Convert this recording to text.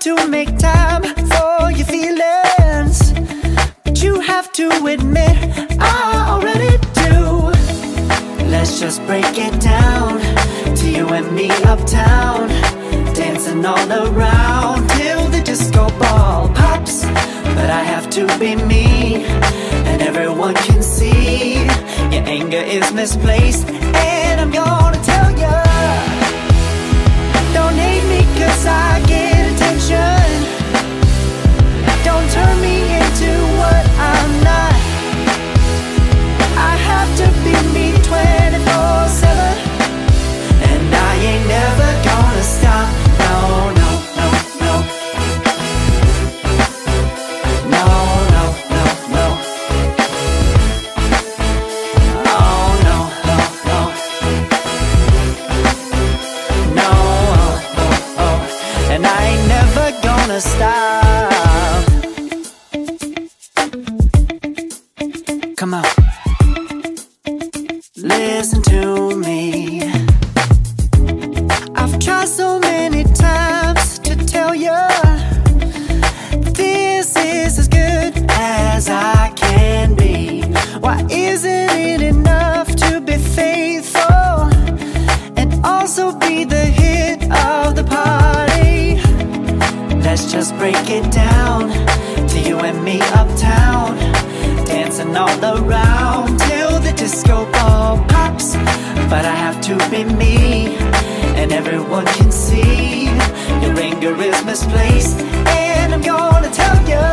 to make time for your feelings, but you have to admit I already do. Let's just break it down, to you and me uptown, dancing all around till the disco ball pops. But I have to be me, and everyone can see your anger is misplaced. And I'm gonna tell ya, don't hate me cause I get attention. Don't turn me into what I'm not. I have to be me 24/7, and I ain't never gonna stop. No, no, no, no. No, no, no, no. Oh, no, no, no. No, oh, oh, oh. And I ain't never gonna stop. Come on. Listen to me. I've tried so many times to tell you this is as good as I can be. Why isn't it enough to be faithful and also be the hit of the party? Let's just break it down, to you and me uptown, dancing all around till the disco ball pops. But I have to be me, and everyone can see your anger is misplaced. And I'm gonna tell you,